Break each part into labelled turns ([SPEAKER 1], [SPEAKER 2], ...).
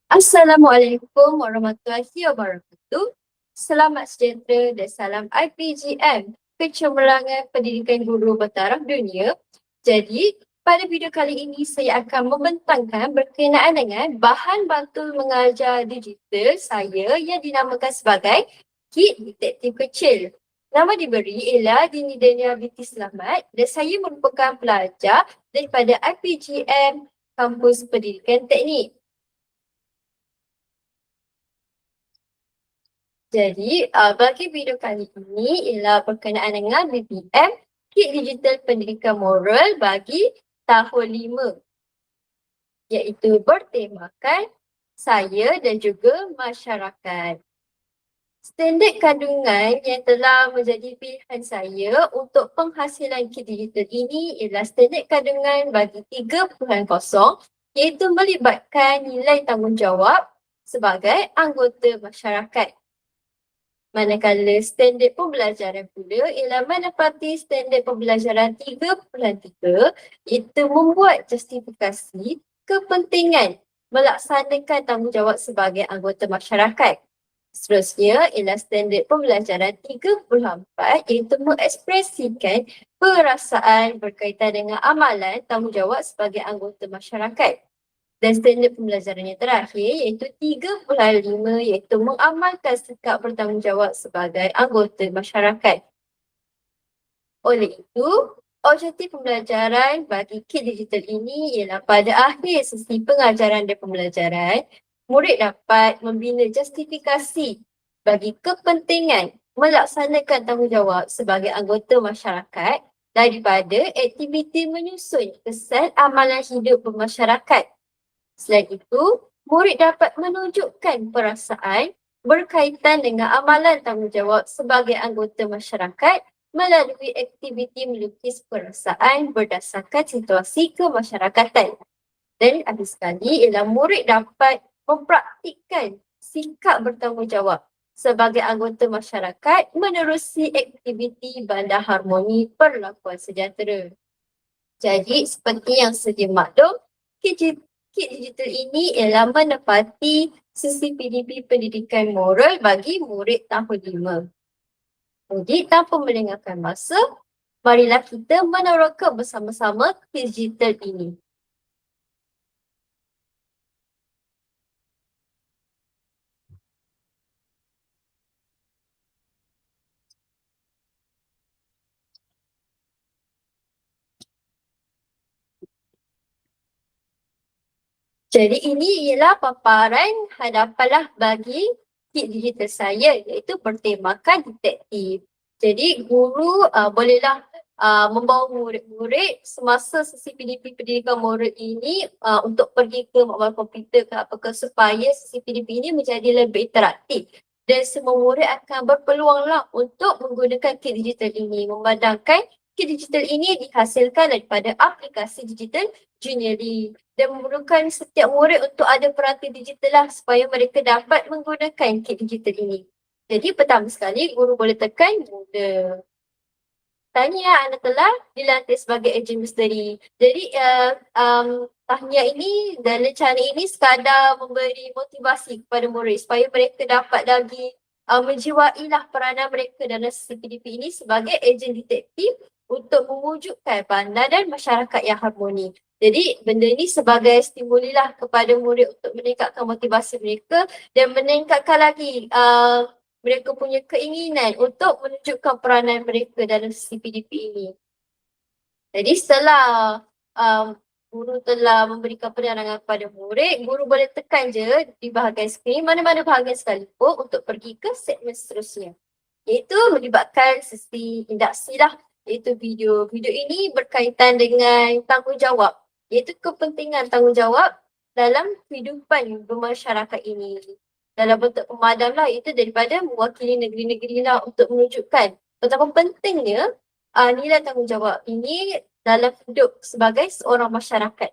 [SPEAKER 1] Assalamualaikum warahmatullahi wabarakatuh. Selamat sejahtera dan salam IPGM, Kecemerlangan Pendidikan Guru Bertaraf Dunia. Jadi, pada video kali ini saya akan membentangkan berkenaan dengan bahan bantu mengajar digital saya yang dinamakan sebagai Kit Detektif Kecil. Nama diberi ialah Dini Daniel Binti Selamat dan saya merupakan pelajar daripada IPGM Kampus Pendidikan Teknik. Jadi, bagi video kali ini ialah berkenaan dengan BPM, Kit Digital Pendidikan Moral bagi tahun 5, iaitu bertemakan saya dan juga masyarakat. Standard kandungan yang telah menjadi pilihan saya untuk penghasilan Kit Digital ini ialah standard kandungan bagi 3.0, iaitu melibatkan nilai tanggungjawab sebagai anggota masyarakat. Manakala standard pembelajaran pula ialah menepati standard pembelajaran 3.3, iaitu membuat justifikasi kepentingan melaksanakan tanggungjawab sebagai anggota masyarakat. Seterusnya ialah standard pembelajaran 3.4, iaitu mengekspresikan perasaan berkaitan dengan amalan tanggungjawab sebagai anggota masyarakat. Dan standard pembelajaran yang terakhir iaitu 3.5, iaitu mengamalkan sikap bertanggungjawab sebagai anggota masyarakat. Oleh itu, objektif pembelajaran bagi Kit Digital ini ialah pada akhir sesi pengajaran dan pembelajaran, murid dapat membina justifikasi bagi kepentingan melaksanakan tanggungjawab sebagai anggota masyarakat daripada aktiviti menyusun kesan amalan hidup bermasyarakat. Selain itu, murid dapat menunjukkan perasaan berkaitan dengan amalan tanggungjawab sebagai anggota masyarakat melalui aktiviti melukis perasaan berdasarkan situasi kemasyarakatan. Dan habis sekali ialah murid dapat mempraktikkan sikap bertanggungjawab sebagai anggota masyarakat menerusi aktiviti bandar harmoni perlakuan sejahtera. Jadi, seperti yang sedia maklum, Kit Digital ini ialah menepati sesi PDP Pendidikan Moral bagi murid tahun 5. Jadi, tanpa melengahkan masa, marilah kita meneroka bersama-sama Kit Digital ini. Jadi ini ialah paparan hadapanlah bagi Kit Digital saya, iaitu bertemakan detektif. Jadi guru bolehlah membawa murid-murid semasa sesi PDP Pendidikan Moral ini untuk pergi ke makmal komputer ke apakah, supaya sesi PDP ini menjadi lebih interaktif. Dan semua murid akan berpeluanglah untuk menggunakan Kit Digital ini, memandangkan Kit Digital ini dihasilkan daripada aplikasi digital Juniorly dan memerlukan setiap murid untuk ada peranti digital lah supaya mereka dapat menggunakan Kit Digital ini. Jadi pertama sekali guru boleh tekan mula. Tahniah, anda telah dilantik sebagai ejen misteri. Jadi tahniah ini dan lencana ini sekadar memberi motivasi kepada murid supaya mereka dapat lagi menjiwailah peranan mereka dalam CPDP ini sebagai ejen detektif untuk mewujudkan bandar dan masyarakat yang harmoni. Jadi benda ini sebagai stimuli lah kepada murid untuk meningkatkan motivasi mereka dan meningkatkan lagi mereka punya keinginan untuk menunjukkan peranan mereka dalam CPDP ini. Jadi setelah guru telah memberikan penerangan kepada murid, guru boleh tekan je di bahagian skrin mana-mana bahagian sekalipun untuk pergi ke segmen seterusnya, iaitu melibatkan sesi induksi lah, iaitu video. Video ini berkaitan dengan tanggungjawab, iaitu kepentingan tanggungjawab dalam kehidupan bermasyarakat ini. Dalam bentuk pemadam lah, iaitu daripada mewakili negeri-negeri lah untuk menunjukkan betapa pentingnya nilai tanggungjawab ini dalam hidup sebagai seorang masyarakat.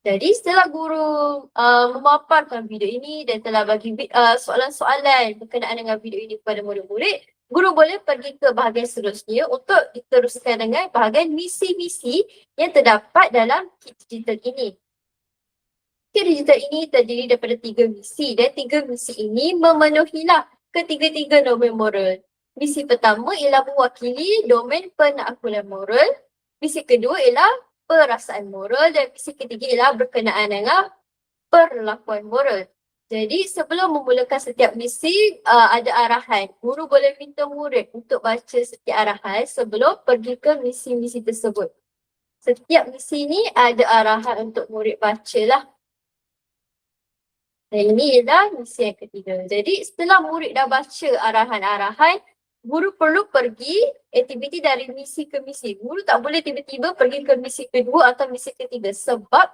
[SPEAKER 1] Jadi setelah guru memaparkan video ini dan telah bagi soalan-soalan berkenaan dengan video ini kepada murid-murid, guru boleh pergi ke bahagian seterusnya untuk diteruskan dengan bahagian misi-misi yang terdapat dalam Kit Digital ini. Kit digital ini terdiri daripada 3 misi dan 3 misi ini memenuhilah ketiga-tiga domain moral. Misi pertama ialah mewakili domain penakbulan moral. Misi kedua ialah perasaan moral dan misi ketiga ialah berkenaan dengan perlakuan moral. Jadi sebelum memulakan setiap misi ada arahan. Guru boleh minta murid untuk baca setiap arahan sebelum pergi ke misi-misi tersebut. Setiap misi ni ada arahan untuk murid baca lah. Dan ini ialah misi yang ketiga. Jadi setelah murid dah baca arahan-arahan, guru perlu pergi aktiviti dari misi ke misi. Guru tak boleh tiba-tiba pergi ke misi kedua atau misi ketiga sebab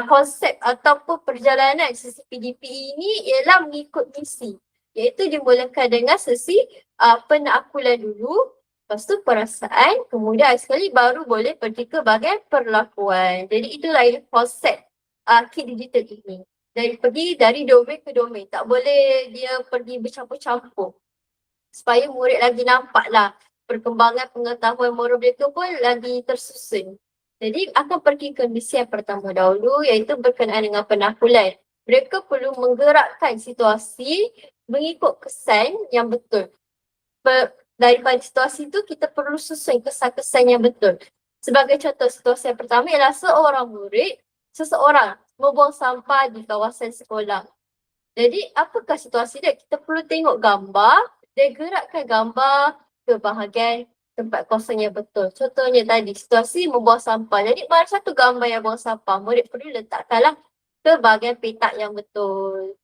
[SPEAKER 1] konsep ataupun perjalanan sesi PDP ini ialah mengikut misi. Iaitu dimulakan dengan sesi penakbulan dulu, lepas tu perasaan, kemudian sekali baru boleh pergi ke bahagian perlakuan. Jadi itulah konsep Kit Digital ini. Pergi dari domain ke domain. Tak boleh dia pergi bercampur-campur. Supaya murid lagi nampaklah perkembangan pengetahuan moral mereka pun lagi tersusun. Jadi akan pergi ke misi yang pertama dahulu iaitu berkenaan dengan penakbulan. Mereka perlu menggerakkan situasi mengikut kesan yang betul. Daripada situasi itu kita perlu susun kesan-kesan yang betul. Sebagai contoh situasi yang pertama ialah seseorang membuang sampah di kawasan sekolah. Jadi apakah situasi dia? Kita perlu tengok gambar dan gerakkan gambar ke bahagian tempat kosong yang betul. Contohnya tadi situasi membuang sampah. Jadi mana satu gambar yang buang sampah, murid perlu letakkanlah ke bahagian petak yang betul.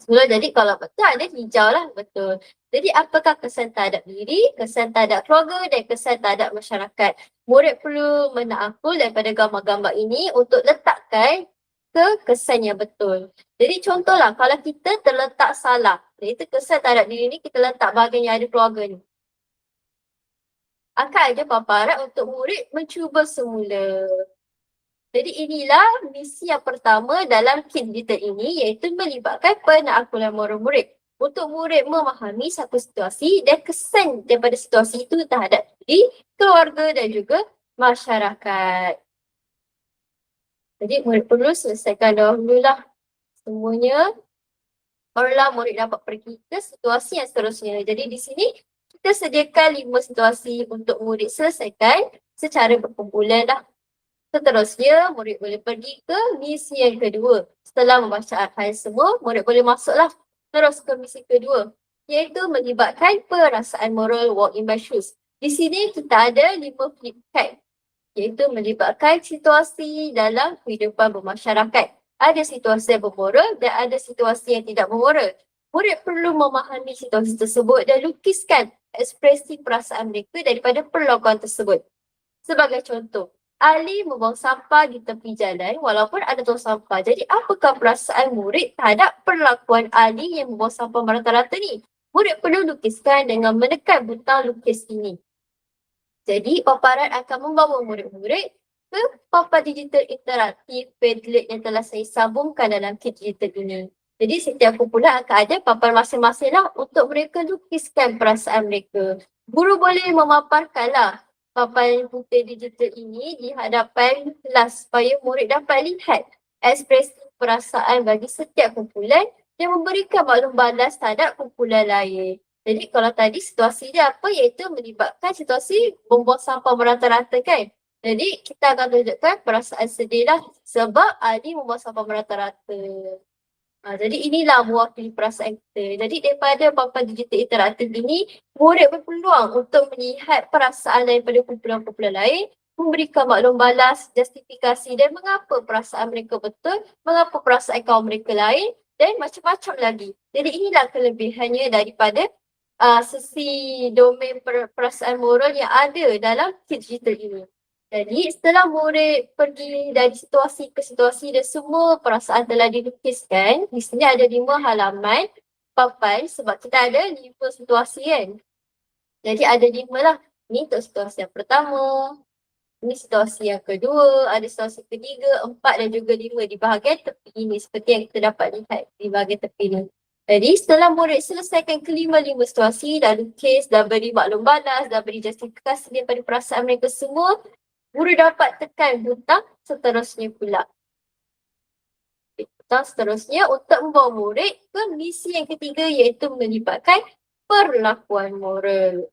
[SPEAKER 1] Jadi kalau betul ada hijau lah, betul. Jadi apakah kesan terhadap diri, kesan terhadap keluarga dan kesan terhadap masyarakat. Murid perlu menakul daripada gambar-gambar ini untuk letakkan ke kesan yang betul. Jadi contohlah kalau kita terletak salah, iaitu kesan terhadap diri ni kita letak bahagian yang ada keluarga ni. Akan ada paparan untuk murid mencuba semula. Jadi inilah misi yang pertama dalam Kit Digital ini iaitu melibatkan penakbulan moral murid. Untuk murid memahami satu situasi dan kesan daripada situasi itu terhadap diri, keluarga dan juga masyarakat. Jadi murid perlu selesaikan dahululah semuanya. Barulah murid dapat pergi ke situasi yang seterusnya. Jadi di sini kita sediakan 5 situasi untuk murid selesaikan secara berkumpulan dah. Seterusnya, murid boleh pergi ke misi yang kedua. Setelah membaca arahan semua, murid boleh masuklah terus ke misi kedua, iaitu melibatkan perasaan moral walk in my shoes. Di sini kita ada 5 flip card, iaitu melibatkan situasi dalam kehidupan bermasyarakat. Ada situasi yang bermoral dan ada situasi yang tidak bermoral. Murid perlu memahami situasi tersebut dan lukiskan ekspresi perasaan mereka daripada perlakuan tersebut. Sebagai contoh, Ali membuang sampah di tepi jalan walaupun ada tong sampah. Jadi apakah perasaan murid terhadap perlakuan Ali yang membuang sampah merata-rata ni? Murid perlu lukiskan dengan menekan butang lukis ini. Jadi paparan akan membawa murid-murid ke papan digital interaktif Padlet yang telah saya sambungkan dalam Kit Digital ini. Jadi setiap kumpulan akan ada papan masing-masing lah untuk mereka lukiskan perasaan mereka. Guru boleh memaparkanlah papan putih digital ini di hadapan kelas supaya murid dapat lihat ekspresi perasaan bagi setiap kumpulan dan memberikan maklum balas terhadap kumpulan lain. Jadi kalau tadi situasi dia apa iaitu melibatkan situasi membuang sampah merata-rata kan. Jadi kita akan tunjukkan perasaan sedih lah sebab Ali membuang sampah merata-rata. Jadi inilah mewakili perasaan kita. Jadi daripada papan digital interaktif ini, murid berpeluang untuk melihat perasaan daripada kumpulan-kumpulan lain, memberikan maklum balas, justifikasi dan mengapa perasaan mereka betul, mengapa perasaan kaum mereka lain dan macam-macam lagi. Jadi inilah kelebihannya daripada sesi domain perasaan moral yang ada dalam Kit Digital ini. Jadi setelah murid pergi dari situasi ke situasi dan semua perasaan telah dilukiskan, di sini ada 5 halaman papan sebab kita ada 5 situasi kan. Jadi ada 5 lah. Ini untuk situasi yang pertama, ini situasi yang kedua, ada situasi ketiga, 4 dan juga 5 di bahagian tepi ini seperti yang kita dapat lihat di bahagian tepi ini. Jadi setelah murid selesaikan kelima-lima situasi, dah lukis, dah beri maklum balas, dah beri justifikasi daripada perasaan mereka semua, guru dapat tekan butang seterusnya pula. Seterusnya untuk membawa murid ke misi yang ketiga iaitu melibatkan perlakuan moral.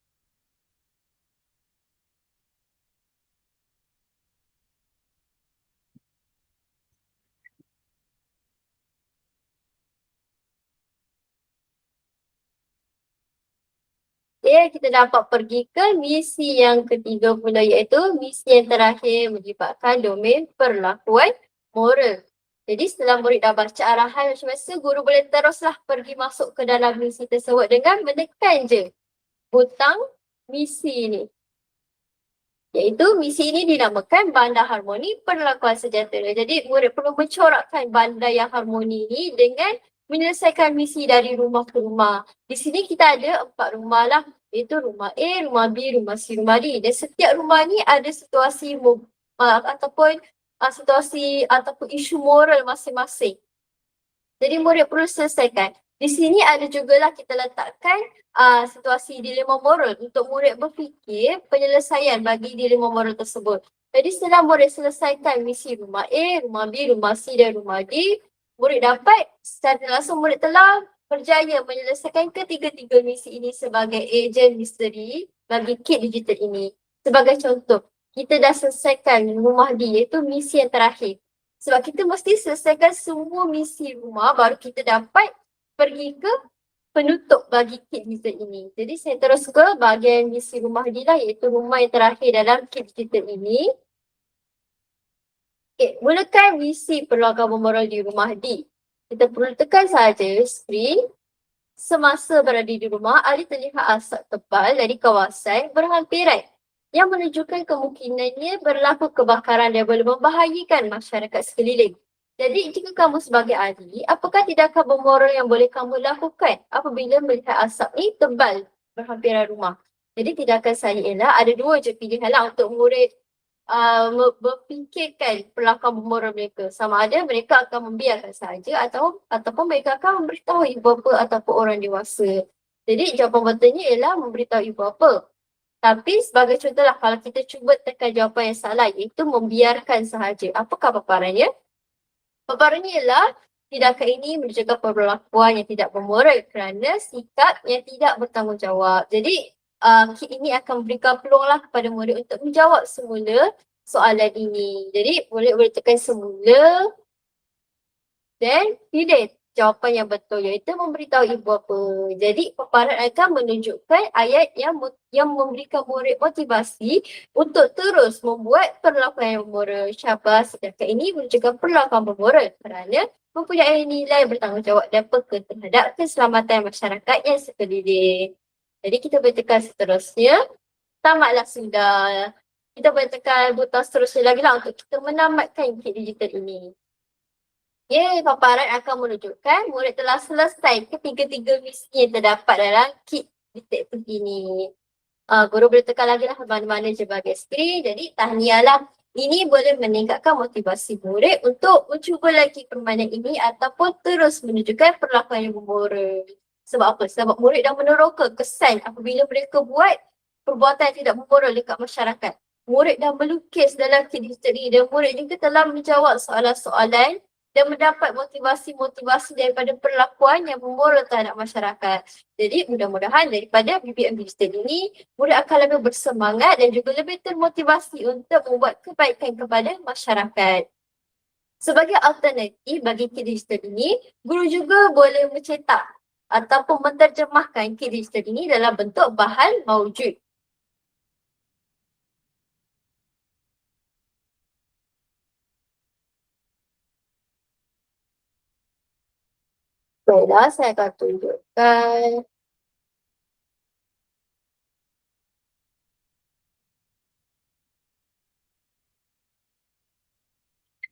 [SPEAKER 1] Kita dapat pergi ke misi yang ketiga pula iaitu misi yang terakhir melibatkan domain perlakuan moral. Jadi setelah murid dah baca arahan macam biasa, guru boleh teruslah pergi masuk ke dalam misi tersebut dengan menekan je butang misi ni. Iaitu misi ini dinamakan bandar harmoni perlakuan sejahtera. Jadi murid perlu mencorakkan bandar yang harmoni ni dengan menyelesaikan misi dari rumah ke rumah. Di sini kita ada 4 rumah lah. Iaitu rumah A, rumah B, rumah C, rumah D. Dan setiap rumah ni ada situasi ataupun isu moral masing-masing. Jadi murid perlu selesaikan. Di sini ada jugalah kita letakkan situasi dilema moral untuk murid berfikir penyelesaian bagi dilema moral tersebut. Jadi setelah murid selesaikan misi rumah A, rumah B, rumah C dan rumah D, murid dapat secara langsung murid telah berjaya menyelesaikan ketiga-tiga misi ini sebagai ejen misteri bagi kit digital ini. Sebagai contoh, kita dah selesaikan rumah D iaitu misi yang terakhir. Sebab kita mesti selesaikan semua misi rumah baru kita dapat pergi ke penutup bagi kit digital ini. Jadi saya terus ke bahagian misi rumah D lah iaitu rumah yang terakhir dalam kit digital ini. Mulakan misi perlakuan moral di rumah D. Kita perlu tekan saja skrin. Semasa berada di rumah, Ali terlihat asap tebal dari kawasan berhampiran yang menunjukkan kemungkinannya berlaku kebakaran yang boleh membahayakan masyarakat sekeliling. Jadi jika kamu sebagai ahli, apakah tindakan bermoral yang boleh kamu lakukan apabila melihat asap ni tebal berhampiran rumah? Jadi tindakan saya ialah ada 2 je pilihan lah untuk murid berfikirkan perlakuan bermoral mereka. Sama ada mereka akan membiarkan saja ataupun mereka akan memberitahu ibu bapa ataupun orang dewasa. Jadi jawapan betulnya ialah memberitahu ibu bapa. Tapi sebagai contohlah kalau kita cuba tekan jawapan yang salah iaitu membiarkan sahaja. Apakah paparannya? Paparannya ialah tindakan ini menunjukkan perlakuan yang tidak bermoral kerana sikap yang tidak bertanggungjawab. Jadi kit ini akan memberikan peluang lah kepada murid untuk menjawab semula soalan ini. Jadi boleh tekan semula dan pilih jawapan yang betul iaitu memberitahu ibu bapa. Jadi paparan akan menunjukkan ayat yang memberikan murid motivasi untuk terus membuat perlakuan yang bermoral. Syabas, tindakan ini menunjukkan perlakuan bermoral kerana mempunyai nilai bertanggungjawab dan peka terhadap keselamatan masyarakat yang sekeliling. Jadi kita boleh tekan seterusnya. Tamatlah sudah. Kita boleh tekan butang seterusnya lagi lah untuk kita menamatkan kit digital ini. Paparan akan menunjukkan murid telah selesai ketiga-tiga misi yang terdapat dalam kit detektif ini. Guru boleh tekan lagi lah mana-mana je bahagian skrin. Jadi tahniahlah. Ini boleh meningkatkan motivasi murid untuk mencuba lagi permainan ini ataupun terus menunjukkan perlakuan yang bermoral. Sebab apa? Sebab murid dah meneroka kesan apabila mereka buat perbuatan yang tidak bermoral dekat masyarakat. Murid dah melukis dalam kit digital ini dan murid juga telah menjawab soalan-soalan dan mendapat motivasi-motivasi daripada perlakuan yang bermoral terhadap masyarakat. Jadi mudah-mudahan daripada BBM Digital ini, murid akan lebih bersemangat dan juga lebih termotivasi untuk membuat kebaikan kepada masyarakat. Sebagai alternatif bagi kit digital ini, guru juga boleh mencetak ataupun menterjemahkan kit digital ini dalam bentuk bahan maujud. Baiklah, saya akan tunjukkan.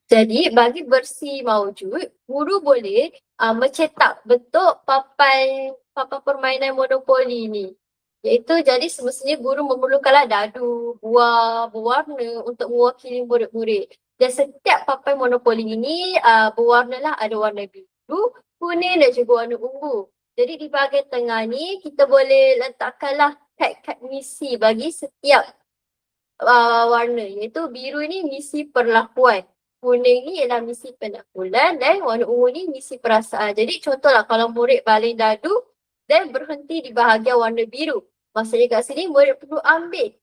[SPEAKER 1] Jadi bagi versi maujud, guru boleh mencetak bentuk papan permainan monopoli ni. Iaitu jadi semestinya guru memerlukanlah dadu, buah, berwarna untuk mewakili murid-murid. Dan setiap papan monopoli ini berwarna lah, ada warna biru, kuning dan juga warna ungu. Jadi di bahagian tengah ni kita boleh letakkanlah kad-kad misi bagi setiap warna, iaitu biru ni misi perlakuan, kuning ni ialah misi penaklukan dan warna ungu ni misi perasaan. Jadi contohlah kalau murid baling dadu dan berhenti di bahagian warna biru, maksudnya kat sini murid perlu ambil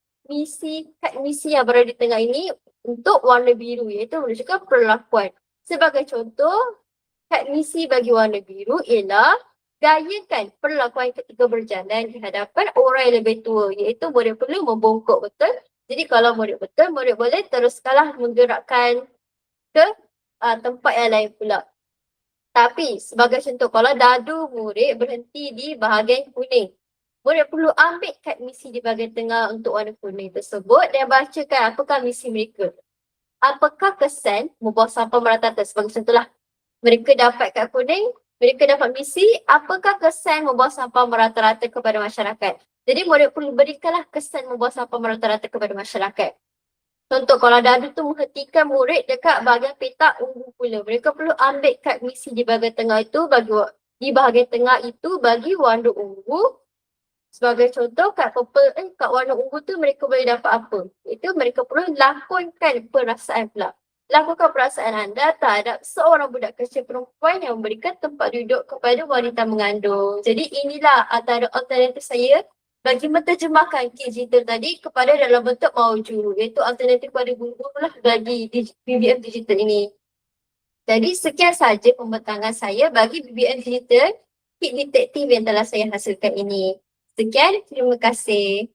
[SPEAKER 1] kad misi yang berada di tengah ini untuk warna biru, iaitu menunjukkan perlakuan. Sebagai contoh, kad misi bagi warna biru ialah gayakan perlakuan ketika berjalan di hadapan orang yang lebih tua, iaitu murid perlu membongkok betul. Jadi kalau murid betul, murid boleh teruskanlah menggerakkan ke tempat yang lain pula. Tapi sebagai contoh, kalau dadu murid berhenti di bahagian kuning, murid perlu ambil kad misi di bahagian tengah untuk warna kuning tersebut dan bacakan apakah misi mereka. Apakah kesan membawa sampah merata-rata? Sebagai contohlah, mereka dapat kad kuning, mereka dapat misi, apakah kesan membawa sampah merata-rata kepada masyarakat? Jadi murid perlu berikanlah kesan membawa sampah merata-rata kepada masyarakat. Contoh, kalau dadu tu menghentikan murid dekat bahagian petak ungu pula, mereka perlu ambil kad misi di bahagian tengah itu bagi warna ungu. Sebagai contoh, kad warna ungu tu mereka boleh dapat apa? Itu mereka perlu lakonkan perasaan pula. Lakukan perasaan anda terhadap seorang budak kecil perempuan yang memberikan tempat duduk kepada wanita mengandung. Jadi inilah antara alternatif saya bagi menterjemahkan kit digital tadi kepada dalam bentuk mauju, iaitu alternatif pada guru lah bagi BBM digital ini. Jadi sekian sahaja pembentangan saya bagi BBM digital kit detektif yang telah saya hasilkan ini. Sekian, terima kasih.